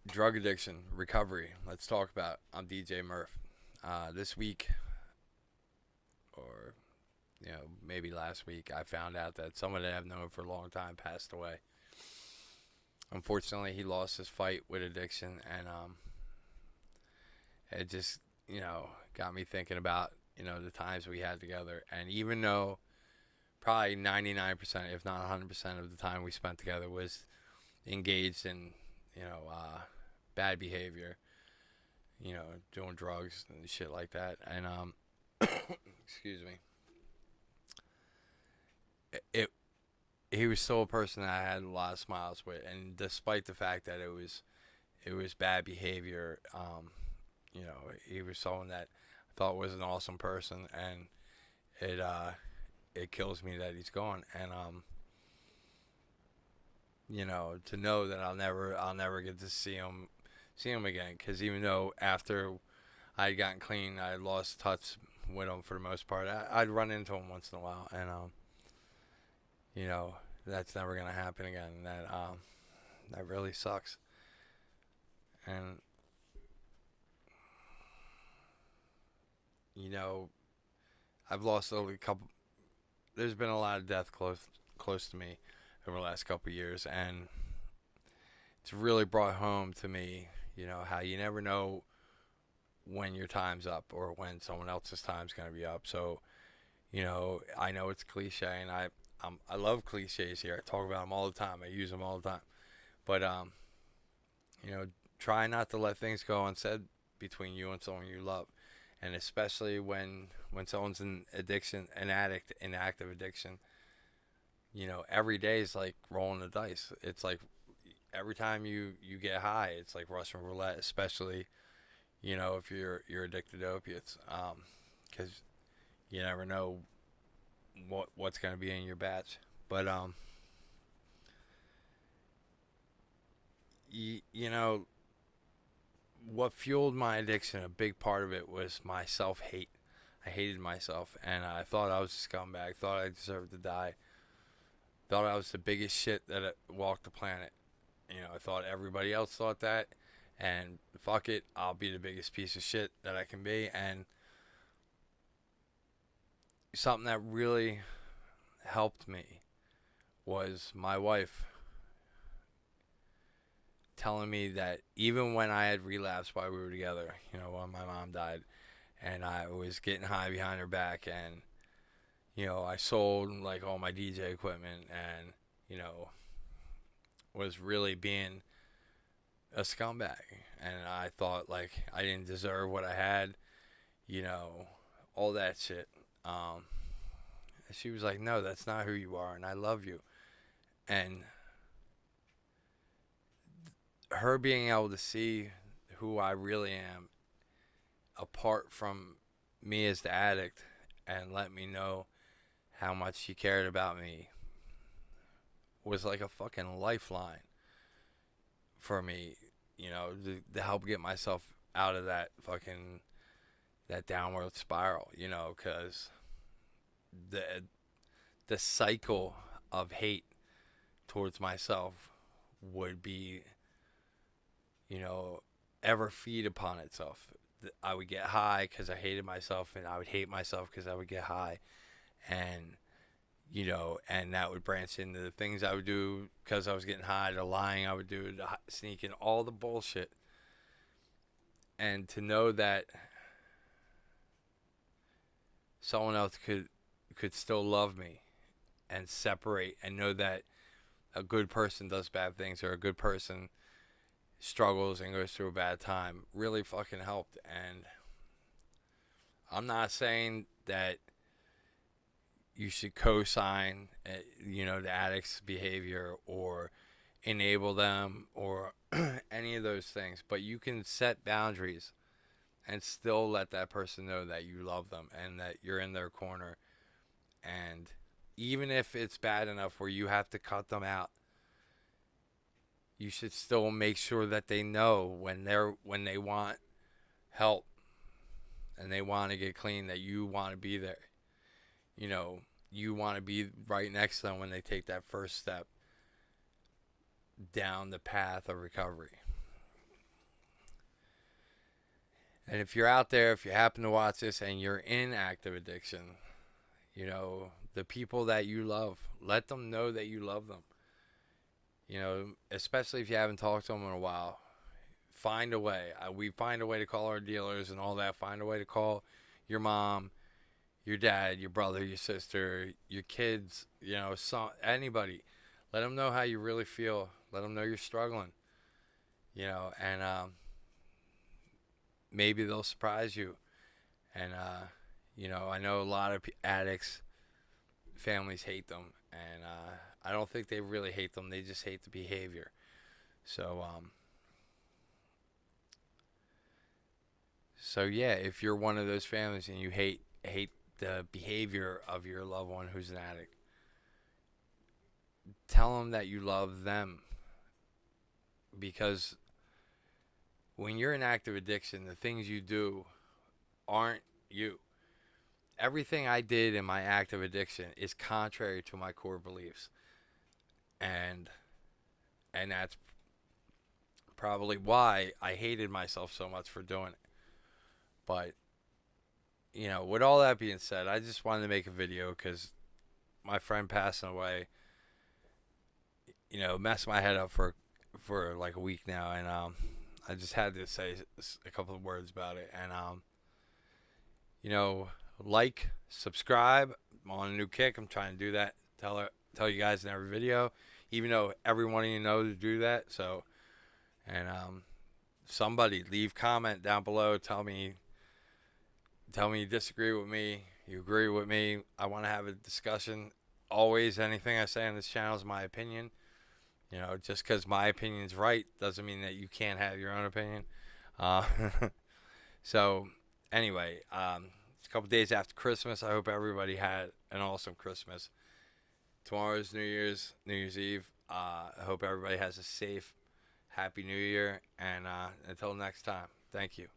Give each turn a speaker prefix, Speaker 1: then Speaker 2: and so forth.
Speaker 1: Drug addiction, recovery. Let's talk about it. I'm DJ-Murph. This week, or maybe last week, I found out that someone that I've known for a long time passed away. Unfortunately, he lost his fight with addiction, and it just got me thinking about the times we had together. And even though probably 99%, if not 100% of the time we spent together was engaged in you know uh, bad behavior, doing drugs and shit like that. And excuse me, it he was still a person that I had a lot of smiles with, and despite the fact that it was bad behavior, he was someone that I thought was an awesome person, and it kills me that he's gone. And to know that I'll never get to see him again, because even though after I had gotten clean, I had lost touch with him for the most part. I'd run into him once in a while, and you know, that's never gonna happen again. That really sucks. And you know, I've lost a couple. There's been a lot of death close to me over the last couple of years, and it's really brought home to me, how you never know when your time's up or when someone else's time's gonna be up. So, I know it's cliche, and I love cliches here. I talk about them all the time. I use them all the time. But you know, try not to let things go unsaid between you and someone you love, and especially when someone's in addiction, an addict in active addiction. Every day is like rolling the dice. It's like every time you get high, it's like Russian roulette, especially if you're addicted to opiates, because you never know what's going to be in your batch. But you know what fueled my addiction, a big part of it was my self hate. I hated myself, and I thought I was a scumbag. Thought I deserved to die. Thought I was the biggest shit that walked the planet. I thought everybody else thought that, and fuck it, I'll be the biggest piece of shit that I can be. And something that really helped me was my wife telling me that even when I had relapsed while we were together, when my mom died, and I was getting high behind her back, and I sold like all my DJ equipment, and was really being a scumbag, and I thought like I didn't deserve what I had, you know, all that shit. Um, she was like, "No, that's not who you are, and I love you." And her being able to see who I really am, apart from me as the addict, and let me know how much she cared about me, was like a fucking lifeline for me, to help get myself out of that downward spiral, because the the cycle of hate towards myself would be, you know, ever feed upon itself. I would get high because I hated myself, and I would hate myself because I would get high, and and that would branch into the things I would do because I was getting high, the lying I would do, the sneaking, all the bullshit. And to know that someone else could still love me and separate, and know that a good person does bad things, or a good person struggles and goes through a bad time, really fucking helped. And I'm not saying that you should co-sign, the addict's behavior or enable them or any of those things, but you can set boundaries and still let that person know that you love them and that you're in their corner. And even if it's bad enough where you have to cut them out, you should still make sure that they know when they want help and they want to get clean, that you want to be there. You want to be right next to them when they take that first step down the path of recovery. And if you're out there, if you happen to watch this and you're in active addiction, you know, the people that you love, let them know that you love them. You know, especially if you haven't talked to them in a while. Find a way. We find a way to call our dealers and all that. Find a way to call your mom, your dad, your brother, your sister, your kids, you know, anybody. Let them know how you really feel. Let them know you're struggling, you know, and maybe they'll surprise you. And, you know, I know a lot of addicts, families hate them. And I don't think they really hate them. They just hate the behavior. So, so yeah, if you're one of those families and you hate the behavior of your loved one who's an addict, tell them that you love them, because when you're in active addiction, the things you do aren't you. Everything I did in my active addiction is contrary to my core beliefs, and that's probably why I hated myself so much for doing it. But you know, with all that being said, I just wanted to make a video because my friend passing away, you know, messed my head up for like a week now, and I just had to say a couple of words about it. And you know, like, subscribe. I'm on a new kick. I'm trying to do that. Tell you guys in every video, even though every one of you know to do that. So, and somebody leave comment down below. Tell me you disagree with me, you agree with me. I want to have a discussion. Always, anything I say on this channel is my opinion. You know, just because my opinion is right doesn't mean that you can't have your own opinion. Uh, so, anyway, it's a couple days after Christmas. I hope everybody had an awesome Christmas. Tomorrow's New Year's Eve. I hope everybody has a safe, happy New Year. And until next time, thank you.